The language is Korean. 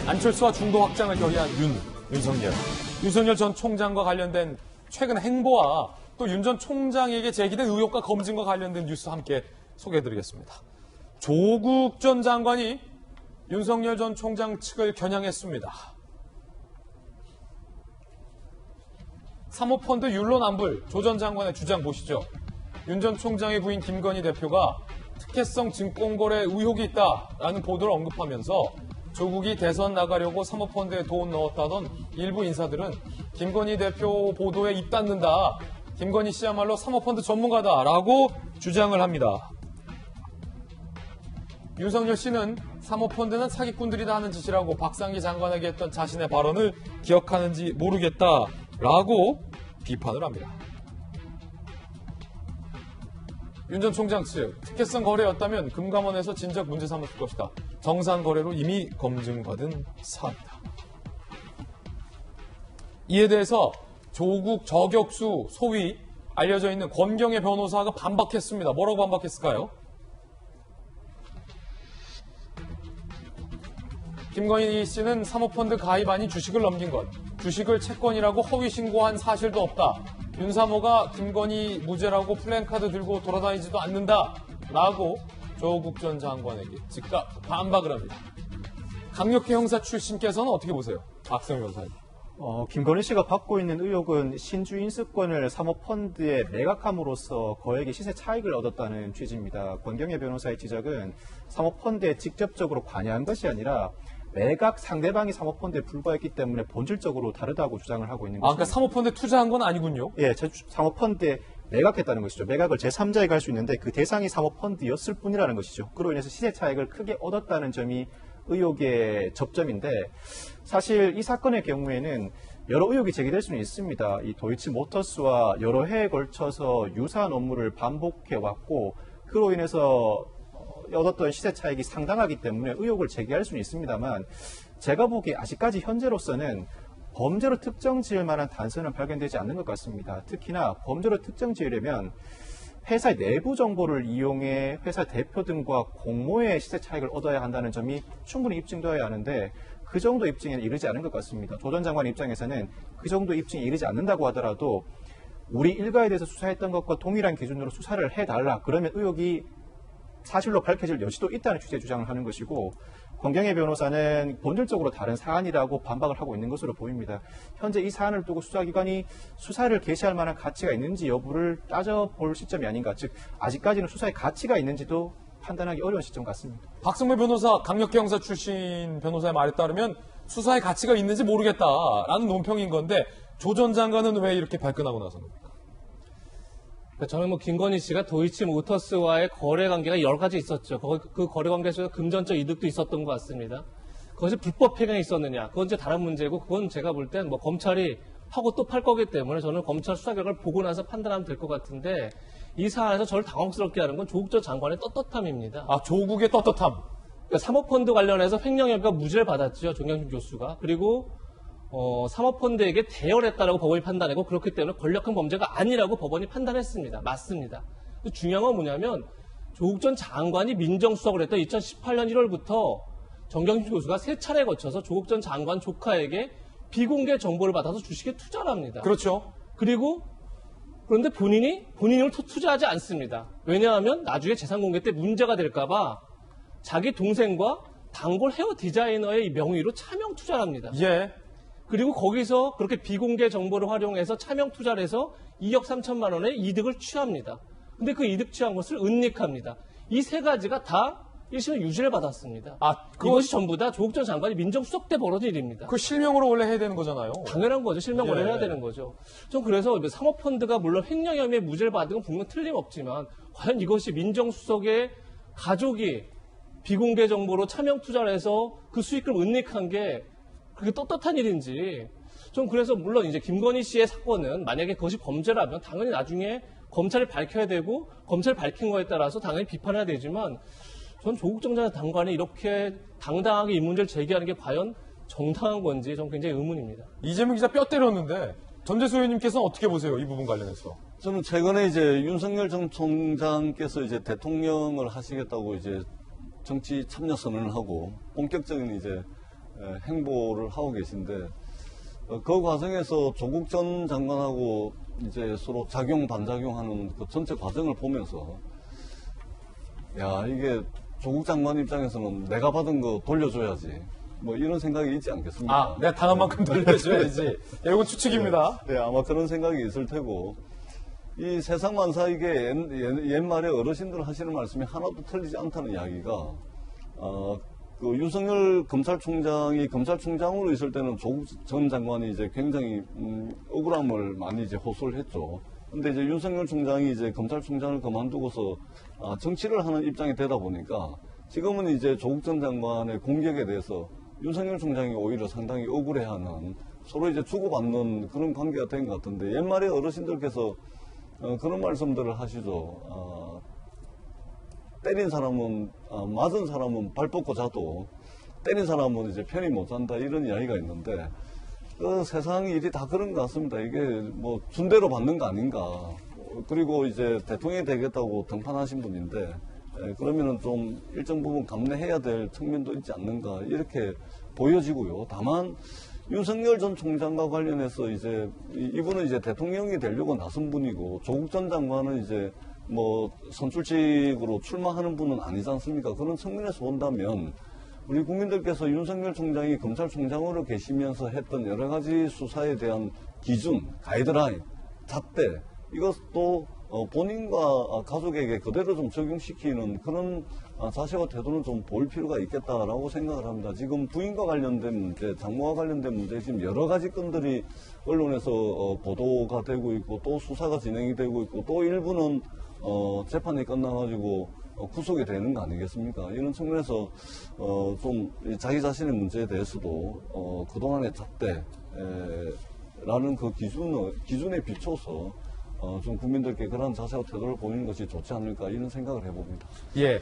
안철수와 중도 확장을 결의한 윤석열. 윤석열 전 총장과 관련된 최근 행보와 또 윤 전 총장에게 제기된 의혹과 검증과 관련된 뉴스 함께 소개해드리겠습니다. 조국 전 장관이 윤석열 전 총장 측을 겨냥했습니다. 사모펀드 율로남불 조 전 장관의 주장 보시죠. 윤 전 총장의 부인 김건희 대표가 특혜성 증권거래 의혹이 있다라는 보도를 언급하면서 조국이 대선 나가려고 사모펀드에 돈 넣었다던 일부 인사들은 김건희 대표 보도에 입 닫는다. 김건희 씨야말로 사모펀드 전문가다라고 주장을 합니다. 윤석열 씨는 사모펀드는 사기꾼들이 다 하는 짓이라고 박상기 장관에게 했던 자신의 발언을 기억하는지 모르겠다라고 비판을 합니다. 윤 전 총장 측 특혜성 거래였다면 금감원에서 진작 문제 삼았을 것이다. 정상 거래로 이미 검증받은 사안이다. 이에 대해서 조국 저격수 소위 알려져 있는 권경의 변호사가 반박했습니다. 뭐라고 반박했을까요? 김건희 씨는 사모펀드 가입 아닌 주식을 넘긴 것, 주식을 채권이라고 허위 신고한 사실도 없다. 윤사모가 김건희 무죄라고 플랜카드 들고 돌아다니지도 않는다라고 조국 전 장관에게 즉각 반박을 합니다. 강력계 형사 출신께서는 어떻게 보세요? 박성희 변호사님. 김건희 씨가 받고 있는 의혹은 신주 인수권을 사모펀드에 매각함으로써 거액의 시세 차익을 얻었다는 취지입니다. 권경혜 변호사의 지적은 사모펀드에 직접적으로 관여한 것이 아니라 매각 상대방이 사모펀드에 불과했기 때문에 본질적으로 다르다고 주장을 하고 있는 거죠. 그러니까 사모펀드에 투자한 건 아니군요. 예, 사모펀드에 매각했다는 것이죠. 매각을 제3자에게 할 수 있는데 그 대상이 사모펀드였을 뿐이라는 것이죠. 그로 인해서 시세 차익을 크게 얻었다는 점이 의혹의 접점인데 사실 이 사건의 경우에는 여러 의혹이 제기될 수는 있습니다. 이 도이치모터스와 여러 해에 걸쳐서 유사한 업무를 반복해왔고 그로 인해서 얻었던 시세 차익이 상당하기 때문에 의혹을 제기할 수는 있습니다만 제가 보기에 아직까지 현재로서는 범죄로 특정 지을 만한 단서는 발견되지 않는 것 같습니다. 특히나 범죄로 특정 지으려면 회사의 내부 정보를 이용해 회사 대표 등과 공모의 시세 차익을 얻어야 한다는 점이 충분히 입증되어야 하는데 그 정도 입증에는 이르지 않은 것 같습니다. 조 전 장관 입장에서는 그 정도 입증에 이르지 않는다고 하더라도 우리 일가에 대해서 수사했던 것과 동일한 기준으로 수사를 해달라. 그러면 의혹이 사실로 밝혀질 여지도 있다는 취지의 주장을 하는 것이고 권경혜 변호사는 본질적으로 다른 사안이라고 반박을 하고 있는 것으로 보입니다. 현재 이 사안을 두고 수사기관이 수사를 개시할 만한 가치가 있는지 여부를 따져볼 시점이 아닌가. 즉 아직까지는 수사의 가치가 있는지도 판단하기 어려운 시점 같습니다. 박성배 변호사, 강력계 형사 출신 변호사의 말에 따르면 수사의 가치가 있는지 모르겠다라는 논평인 건데 조 전 장관은 왜 이렇게 발끈하고 나선 겁니까? 저는 김건희 씨가 도이치모터스와의 거래 관계가 여러 가지 있었죠. 그 거래 관계에서 금전적 이득도 있었던 것 같습니다. 그것이 불법 폐경이 있었느냐, 그건 이제 다른 문제고, 그건 제가 볼 땐 검찰이 하고 또 팔 거기 때문에 저는 검찰 수사 결과를 보고 나서 판단하면 될 것 같은데, 이 사안에서 저를 당황스럽게 하는 건 조국 전 장관의 떳떳함입니다. 조국의 떳떳함. 그러니까 사모펀드 관련해서 횡령혐의가 무죄를 받았죠, 정경심 교수가. 그리고 사모펀드에게 대여했다라고 법원이 판단했고 그렇기 때문에 권력형 범죄가 아니라고 법원이 판단했습니다. 맞습니다. 중요한 건 뭐냐면 조국 전 장관이 민정수석을 했던 2018년 1월부터 정경심 교수가 3차례 거쳐서 조국 전 장관 조카에게 비공개 정보를 받아서 주식에 투자를 합니다. 그렇죠. 그런데 본인을 투자하지 않습니다. 왜냐하면 나중에 재산 공개 때 문제가 될까 봐 자기 동생과 단골 헤어 디자이너의 명의로 차명 투자를 합니다. 예. 그리고 거기서 그렇게 비공개 정보를 활용해서 차명 투자를 해서 2억 3천만 원의 이득을 취합니다. 근데 그 이득 취한 것을 은닉합니다. 이 세 가지가 다 1심의 유죄를 받았습니다. 그것이 전부 다 조국 전 장관이 민정수석 때 벌어진 일입니다. 그 실명으로 원래 해야 되는 거잖아요. 당연한 거죠. 실명으로 예. 해야 되는 거죠. 전 그래서 사모펀드가 물론 횡령 혐의의 무죄를 받은 건 분명 틀림없지만 과연 이것이 민정수석의 가족이 비공개 정보로 차명 투자를 해서 그 수익을 은닉한 게 그게 떳떳한 일인지. 좀 그래서 물론 이제 김건희 씨의 사건은 만약에 그것이 범죄라면 당연히 나중에 검찰이 밝혀야 되고 검찰이 밝힌 거에 따라서 당연히 비판해야 되지만 전 조국 전 장관이 이렇게 당당하게 이 문제를 제기하는 게 과연 정당한 건지 전 굉장히 의문입니다. 이재명 기자 뼈 때렸는데 전재수 의원님께서는 어떻게 보세요? 이 부분 관련해서. 저는 최근에 이제 윤석열 전 총장께서 이제 대통령을 하시겠다고 이제 정치 참여 선언을 하고 본격적인 이제 행보를 하고 계신데 그 과정에서 조국 전 장관하고 이제 서로 작용 반작용하는 그 전체 과정을 보면서 야 이게 조국 장관 입장에서는 내가 받은 거 돌려줘야지 뭐 이런 생각이 있지 않겠습니까? 아, 내가 당한 만큼 돌려줘야지. 이건 추측입니다. 네, 아마 그런 생각이 있을 테고 이 세상 만사 이게 옛말에 어르신들 하시는 말씀이 하나도 틀리지 않다는 이야기가 그 윤석열 검찰총장이 검찰총장으로 있을 때는 조국 전 장관이 이제 굉장히 억울함을 많이 이제 호소를 했죠. 근데 이제 윤석열 총장이 이제 검찰총장을 그만두고서 정치를 하는 입장이 되다 보니까 지금은 이제 조국 전 장관의 공격에 대해서 윤석열 총장이 오히려 상당히 억울해하는 서로 이제 주고받는 그런 관계가 된 것 같은데 옛말에 어르신들께서 그런 말씀들을 하시죠. 때린 사람은 맞은 사람은 발 뻗고 자도 때린 사람은 이제 편히 못 잔다 이런 이야기가 있는데 그 세상 일이 다 그런 것 같습니다. 이게 뭐 준대로 받는 거 아닌가. 그리고 이제 대통령이 되겠다고 등판하신 분인데 그러면은 좀 일정 부분 감내해야 될 측면도 있지 않는가 이렇게 보여지고요. 다만 윤석열 전 총장과 관련해서 이제 이분은 이제 대통령이 되려고 나선 분이고 조국 전 장관은 이제 뭐 선출직으로 출마하는 분은 아니지 않습니까? 그런 측면에서 본다면 우리 국민들께서 윤석열 총장이 검찰총장으로 계시면서 했던 여러 가지 수사에 대한 기준, 가이드라인, 잣대 이것도 본인과 가족에게 그대로 좀 적용시키는 그런 자세와 태도는 좀 보일 필요가 있겠다라고 생각을 합니다. 지금 부인과 관련된 문제, 장모와 관련된 문제 지금 여러 가지 건들이 언론에서 보도가 되고 있고 또 수사가 진행이 되고 있고 또 일부는 재판이 끝나가지고 구속이 되는 거 아니겠습니까? 이런 측면에서 좀 자기 자신의 문제에 대해서도 그동안의 잣대라는 그 기준에 비춰서 좀 국민들께 그런 자세와 태도를 보이는 것이 좋지 않을까 이런 생각을 해봅니다. 예.